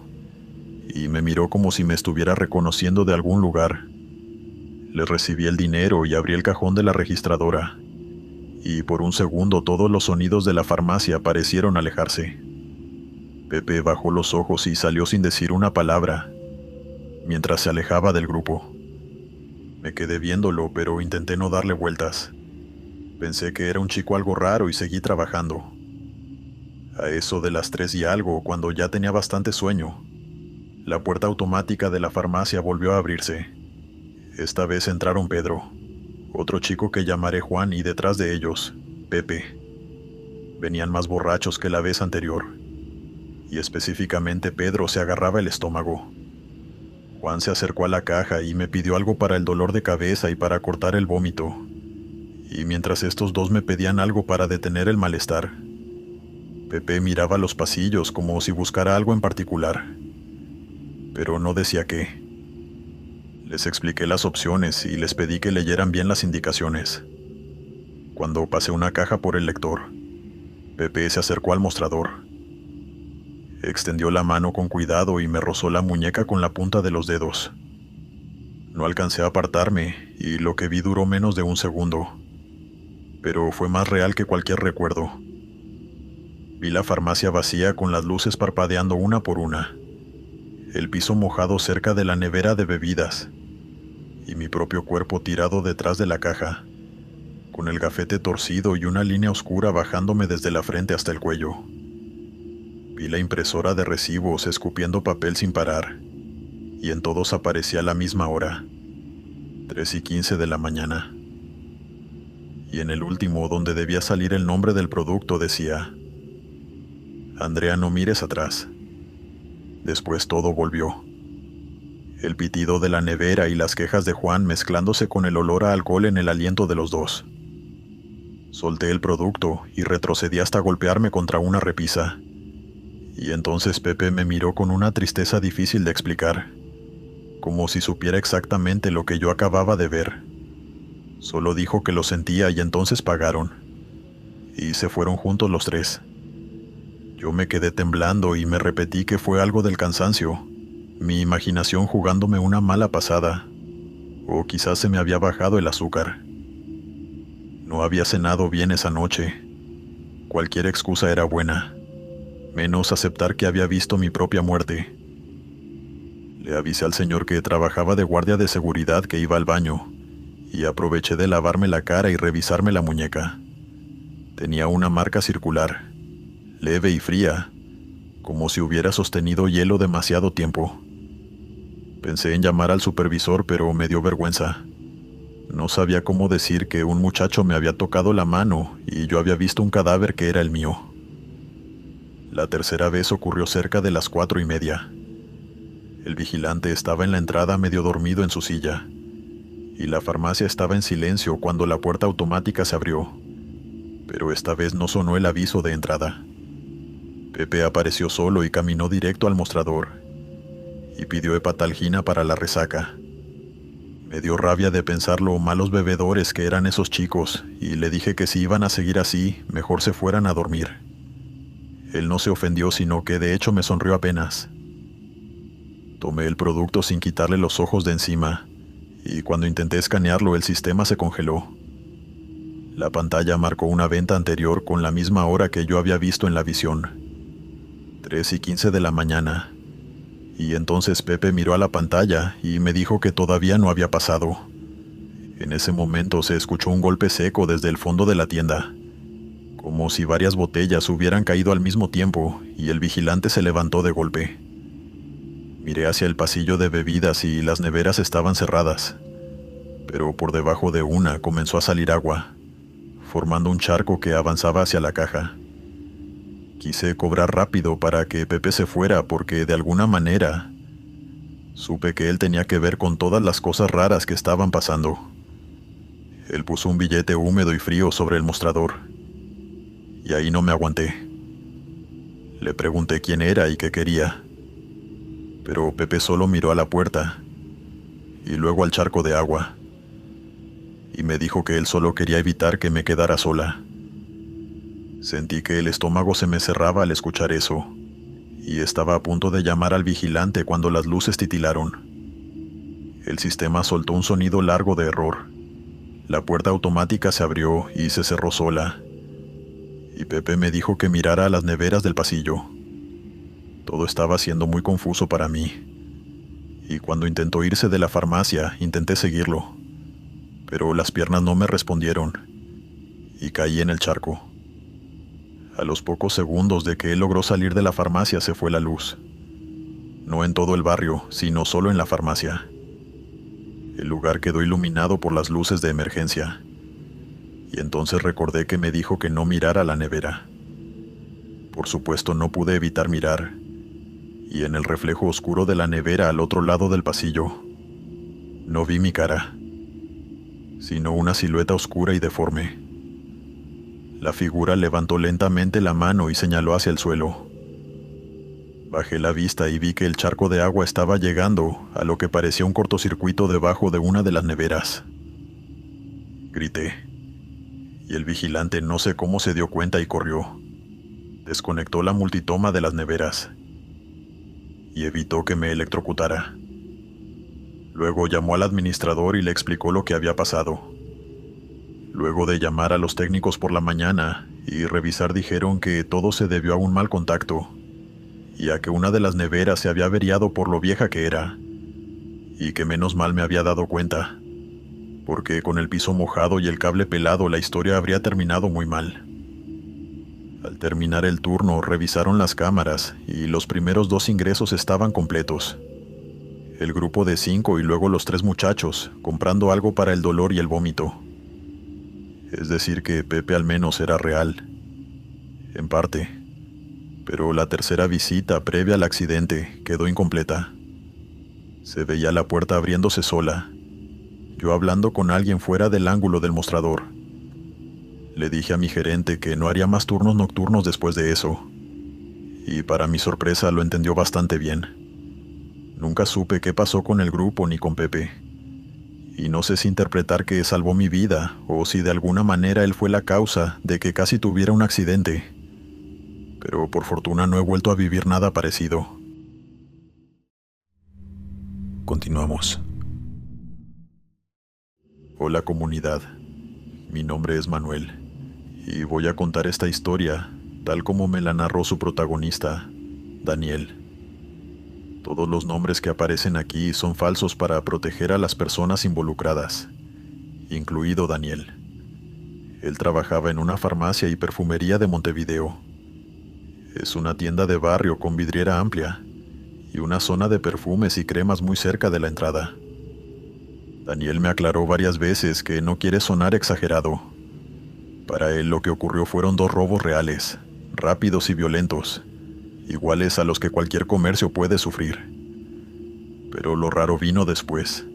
[SPEAKER 1] y me miró como si me estuviera reconociendo de algún lugar. Le recibí el dinero y abrí el cajón de la registradora, y por un segundo todos los sonidos de la farmacia parecieron alejarse. Pepe bajó los ojos y salió sin decir una palabra, mientras se alejaba del grupo. Me quedé viéndolo, pero intenté no darle vueltas. Pensé que era un chico algo raro y seguí trabajando. A eso de las 3 y algo, cuando ya tenía bastante sueño, la puerta automática de la farmacia volvió a abrirse. Esta vez entraron Pedro, otro chico que llamaré Juan, y detrás de ellos, Pepe. Venían más borrachos que la vez anterior, y específicamente Pedro se agarraba el estómago. Juan se acercó a la caja y me pidió algo para el dolor de cabeza y para cortar el vómito, y mientras estos 2 me pedían algo para detener el malestar, Pepe miraba los pasillos como si buscara algo en particular, pero no decía qué. Les expliqué las opciones y les pedí que leyeran bien las indicaciones. Cuando pasé una caja por el lector, Pepe se acercó al mostrador. Extendió la mano con cuidado y me rozó la muñeca con la punta de los dedos. No alcancé a apartarme y lo que vi duró menos de un segundo, pero fue más real que cualquier recuerdo. Vi la farmacia vacía con las luces parpadeando una por una, el piso mojado cerca de la nevera de bebidas y mi propio cuerpo tirado detrás de la caja, con el gafete torcido y una línea oscura bajándome desde la frente hasta el cuello. Vi la impresora de recibos escupiendo papel sin parar, y en todos aparecía la misma hora, 3:15 de la mañana. Y en el último, donde debía salir el nombre del producto, decía: Andrea, no mires atrás. Después todo volvió. El pitido de la nevera y las quejas de Juan mezclándose con el olor a alcohol en el aliento de los 2. Solté el producto y retrocedí hasta golpearme contra una repisa. Y entonces Pepe me miró con una tristeza difícil de explicar, como si supiera exactamente lo que yo acababa de ver. Solo dijo que lo sentía y entonces pagaron. Y se fueron juntos los 3. Yo me quedé temblando y me repetí que fue algo del cansancio, mi imaginación jugándome una mala pasada, o quizás se me había bajado el azúcar. No había cenado bien esa noche. Cualquier excusa era buena, menos aceptar que había visto mi propia muerte. Le avisé al señor que trabajaba de guardia de seguridad que iba al baño, y aproveché de lavarme la cara y revisarme la muñeca. Tenía una marca circular, leve y fría, como si hubiera sostenido hielo demasiado tiempo. Pensé en llamar al supervisor, pero me dio vergüenza. No sabía cómo decir que un muchacho me había tocado la mano y yo había visto un cadáver que era el mío. La tercera vez ocurrió cerca de las 4:30. El vigilante estaba en la entrada medio dormido en su silla, y la farmacia estaba en silencio cuando la puerta automática se abrió, pero esta vez no sonó el aviso de entrada. Pepe apareció solo y caminó directo al mostrador, y pidió hepatalgina para la resaca. Me dio rabia de pensar lo malos bebedores que eran esos chicos, y le dije que si iban a seguir así, mejor se fueran a dormir. Él no se ofendió, sino que de hecho me sonrió apenas. Tomé el producto sin quitarle los ojos de encima, y cuando intenté escanearlo el sistema se congeló. La pantalla marcó una venta anterior con la misma hora que yo había visto en la visión, 3:15 de la mañana. Y entonces Pepe miró a la pantalla y me dijo que todavía no había pasado. En ese momento se escuchó un golpe seco desde el fondo de la tienda, como si varias botellas hubieran caído al mismo tiempo, y el vigilante se levantó de golpe. Miré hacia el pasillo de bebidas y las neveras estaban cerradas, pero por debajo de una comenzó a salir agua, formando un charco que avanzaba hacia la caja. Quise cobrar rápido para que Pepe se fuera porque de alguna manera supe que él tenía que ver con todas las cosas raras que estaban pasando. Él puso un billete húmedo y frío sobre el mostrador, y ahí no me aguanté. Le pregunté quién era y qué quería, pero Pepe solo miró a la puerta y luego al charco de agua, y me dijo que él solo quería evitar que me quedara sola. Sentí que el estómago se me cerraba al escuchar eso, y estaba a punto de llamar al vigilante cuando las luces titilaron. El sistema soltó un sonido largo de error. La puerta automática se abrió y se cerró sola, y Pepe me dijo que mirara a las neveras del pasillo. Todo estaba siendo muy confuso para mí, y cuando intentó irse de la farmacia, intenté seguirlo, pero las piernas no me respondieron, y caí en el charco. A los pocos segundos de que él logró salir de la farmacia se fue la luz. No en todo el barrio, sino solo en la farmacia. El lugar quedó iluminado por las luces de emergencia. Y entonces recordé que me dijo que no mirara la nevera. Por supuesto no pude evitar mirar, y en el reflejo oscuro de la nevera al otro lado del pasillo, no vi mi cara, sino una silueta oscura y deforme. La figura levantó lentamente la mano y señaló hacia el suelo. Bajé la vista y vi que el charco de agua estaba llegando a lo que parecía un cortocircuito debajo de una de las neveras. Grité, y el vigilante no sé cómo se dio cuenta y corrió. Desconectó la multitoma de las neveras y evitó que me electrocutara. Luego llamó al administrador y le explicó lo que había pasado. Luego de llamar a los técnicos por la mañana y revisar, dijeron que todo se debió a un mal contacto y a que una de las neveras se había averiado por lo vieja que era, y que menos mal me había dado cuenta, porque con el piso mojado y el cable pelado la historia habría terminado muy mal. Al terminar el turno revisaron las cámaras y los primeros 2 ingresos estaban completos. El grupo de 5 y luego los 3 muchachos comprando algo para el dolor y el vómito. Es decir que Pepe al menos era real, en parte, pero la tercera visita previa al accidente quedó incompleta. Se veía la puerta abriéndose sola, yo hablando con alguien fuera del ángulo del mostrador. Le dije a mi gerente que no haría más turnos nocturnos después de eso, y para mi sorpresa lo entendió bastante bien. Nunca supe qué pasó con el grupo ni con Pepe. Y no sé si interpretar que salvó mi vida o si de alguna manera él fue la causa de que casi tuviera un accidente. pero por fortuna no he vuelto a vivir nada parecido. Continuamos. Hola comunidad, mi nombre es Manuel, y voy a contar esta historia tal como me la narró su protagonista, Daniel. Todos los nombres que aparecen aquí son falsos para proteger a las personas involucradas, incluido Daniel. Él trabajaba en una farmacia y perfumería de Montevideo. Es una tienda de barrio con vidriera amplia y una zona de perfumes y cremas muy cerca de la entrada. Daniel me aclaró varias veces que no quiere sonar exagerado. Para él lo que ocurrió fueron 2 robos reales, rápidos y violentos, iguales a los que cualquier comercio puede sufrir. Pero lo raro vino después,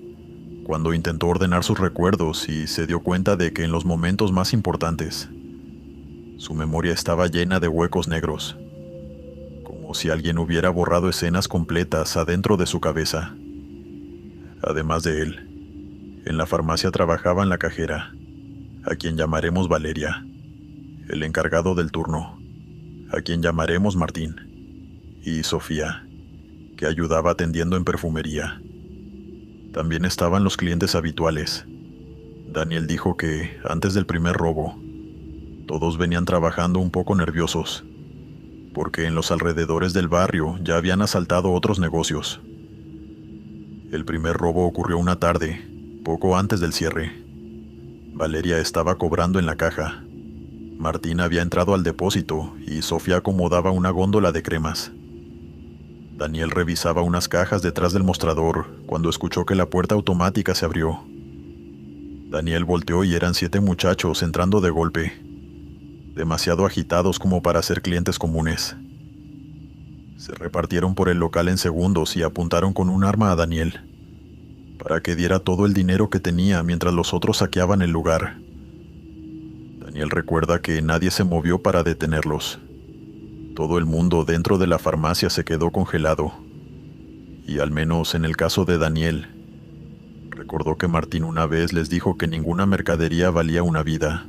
[SPEAKER 1] cuando intentó ordenar sus recuerdos y se dio cuenta de que en los momentos más importantes, su memoria estaba llena de huecos negros, como si alguien hubiera borrado escenas completas adentro de su cabeza. Además de él, en la farmacia trabajaban la cajera, a quien llamaremos Valeria, el encargado del turno, a quien llamaremos Martín, y Sofía, que ayudaba atendiendo en perfumería. También estaban los clientes habituales. Daniel dijo que, antes del primer robo, todos venían trabajando un poco nerviosos, porque en los alrededores del barrio ya habían asaltado otros negocios. El primer robo ocurrió una tarde, poco antes del cierre. Valeria estaba cobrando en la caja. Martín había entrado al depósito y Sofía acomodaba una góndola de cremas. Daniel revisaba unas cajas detrás del mostrador cuando escuchó que la puerta automática se abrió. Daniel volteó y eran 7 muchachos entrando de golpe, demasiado agitados como para ser clientes comunes. Se repartieron por el local en segundos y apuntaron con un arma a Daniel, para que diera todo el dinero que tenía mientras los otros saqueaban el lugar. Daniel recuerda que nadie se movió para detenerlos. Todo el mundo dentro de la farmacia se quedó congelado. Y al menos en el caso de Daniel, recordó que Martín una vez les dijo que ninguna mercadería valía una vida.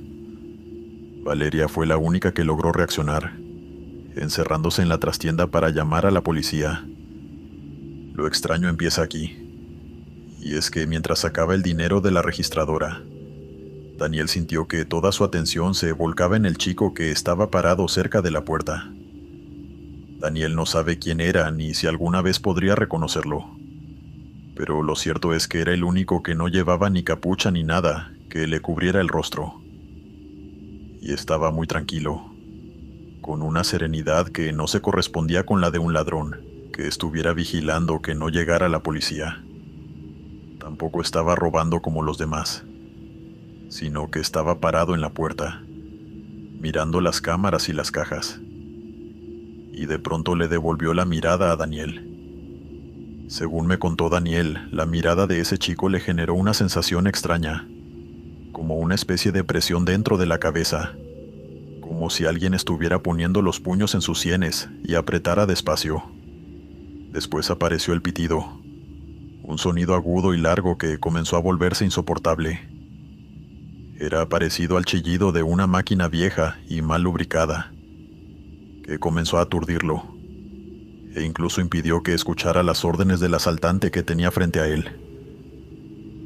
[SPEAKER 1] Valeria fue la única que logró reaccionar, encerrándose en la trastienda para llamar a la policía. Lo extraño empieza aquí. Y es que mientras sacaba el dinero de la registradora, Daniel sintió que toda su atención se volcaba en el chico que estaba parado cerca de la puerta. Daniel no sabe quién era ni si alguna vez podría reconocerlo, pero lo cierto es que era el único que no llevaba ni capucha ni nada que le cubriera el rostro. Y estaba muy tranquilo, con una serenidad que no se correspondía con la de un ladrón que estuviera vigilando que no llegara la policía. Tampoco estaba robando como los demás, sino que estaba parado en la puerta, mirando las cámaras y las cajas. Y de pronto le devolvió la mirada a Daniel. Según me contó Daniel, la mirada de ese chico le generó una sensación extraña, como una especie de presión dentro de la cabeza, como si alguien estuviera poniendo los puños en sus sienes y apretara despacio. Después apareció el pitido, un sonido agudo y largo que comenzó a volverse insoportable. Era parecido al chillido de una máquina vieja y mal lubricada, que comenzó a aturdirlo, e incluso impidió que escuchara las órdenes del asaltante que tenía frente a él.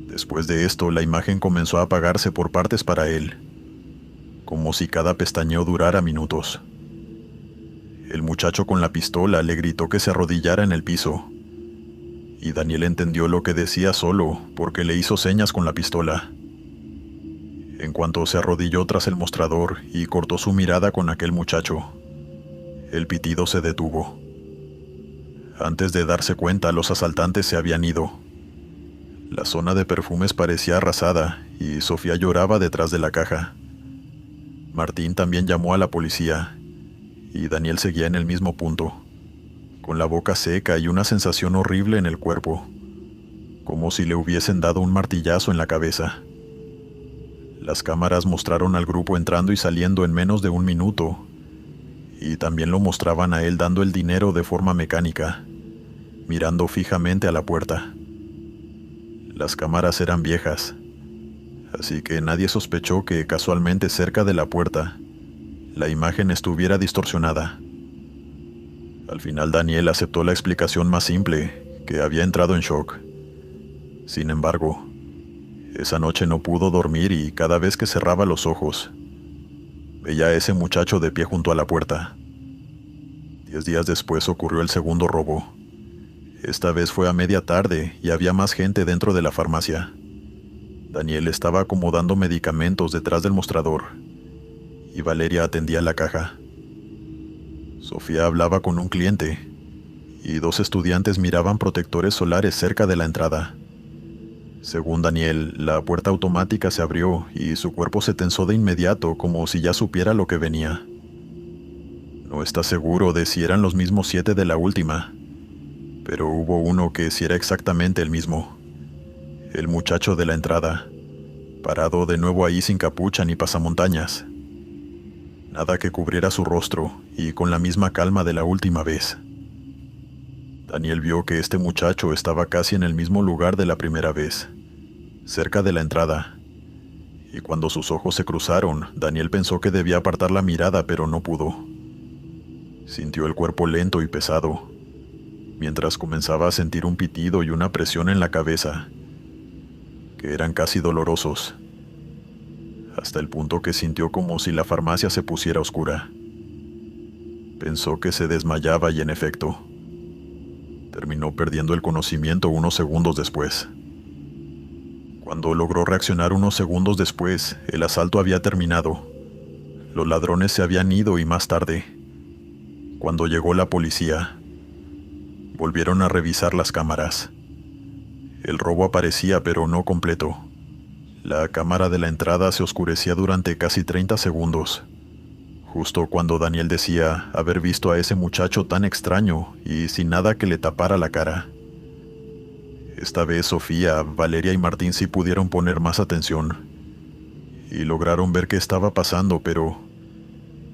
[SPEAKER 1] Después de esto, la imagen comenzó a apagarse por partes para él, como si cada pestañeo durara minutos. El muchacho con la pistola le gritó que se arrodillara en el piso, y Daniel entendió lo que decía solo porque le hizo señas con la pistola. En cuanto se arrodilló tras el mostrador y cortó su mirada con aquel muchacho, el pitido se detuvo. Antes de darse cuenta, los asaltantes se habían ido. La zona de perfumes parecía arrasada y Sofía lloraba detrás de la caja. Martín también llamó a la policía y Daniel seguía en el mismo punto, con la boca seca y una sensación horrible en el cuerpo, como si le hubiesen dado un martillazo en la cabeza. Las cámaras mostraron al grupo entrando y saliendo en menos de un minuto, y también lo mostraban a él dando el dinero de forma mecánica, mirando fijamente a la puerta. Las cámaras eran viejas, así que nadie sospechó que casualmente cerca de la puerta la imagen estuviera distorsionada, Al final Daniel aceptó la explicación más simple, que había entrado en shock. Sin embargo, esa noche no pudo dormir y cada vez que cerraba los ojos, veía a ese muchacho de pie junto a la puerta. 10 días después ocurrió el segundo robo. Esta vez fue a media tarde y había más gente dentro de la farmacia. Daniel estaba acomodando medicamentos detrás del mostrador y Valeria atendía la caja. Sofía hablaba con un cliente y 2 estudiantes miraban protectores solares cerca de la entrada. Según Daniel, la puerta automática se abrió y su cuerpo se tensó de inmediato como si ya supiera lo que venía. No está seguro de si eran los mismos 7 de la última, pero hubo uno que sí era exactamente el mismo. El muchacho de la entrada, parado de nuevo ahí sin capucha ni pasamontañas. Nada que cubriera su rostro y con la misma calma de la última vez. Daniel vio que este muchacho estaba casi en el mismo lugar de la primera vez, cerca de la entrada. Y cuando sus ojos se cruzaron, Daniel pensó que debía apartar la mirada, pero no pudo. Sintió el cuerpo lento y pesado, mientras comenzaba a sentir un pitido y una presión en la cabeza, que eran casi dolorosos, hasta el punto que sintió como si la farmacia se pusiera oscura. Pensó que se desmayaba y en efecto, terminó perdiendo el conocimiento unos segundos después. Cuando logró reaccionar unos segundos después, el asalto había terminado. Los ladrones se habían ido y más tarde, cuando llegó la policía, volvieron a revisar las cámaras. El robo aparecía, pero no completo. La cámara de la entrada se oscurecía durante casi 30 segundos, justo cuando Daniel decía haber visto a ese muchacho tan extraño y sin nada que le tapara la cara. Esta vez Sofía, Valeria y Martín sí pudieron poner más atención y lograron ver qué estaba pasando, pero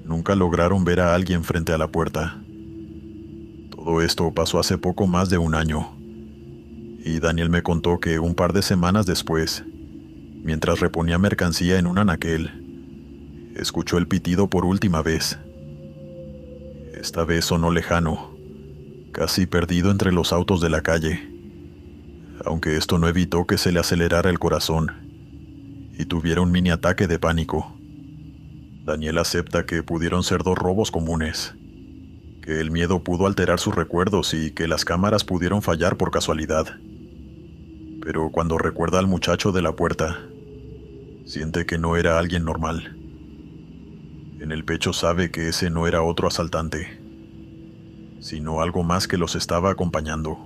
[SPEAKER 1] nunca lograron ver a alguien frente a la puerta. Todo esto pasó hace poco más de un año, y Daniel me contó que un par de semanas después, mientras reponía mercancía en un anaquel, escuchó el pitido por última vez. Esta vez sonó lejano, casi perdido entre los autos de la calle, aunque esto no evitó que se le acelerara el corazón y tuviera un mini ataque de pánico. Daniel acepta que pudieron ser 2 robos comunes, que el miedo pudo alterar sus recuerdos y que las cámaras pudieron fallar por casualidad. Pero cuando recuerda al muchacho de la puerta, siente que no era alguien normal. En el pecho sabe que ese no era otro asaltante, sino algo más que los estaba acompañando.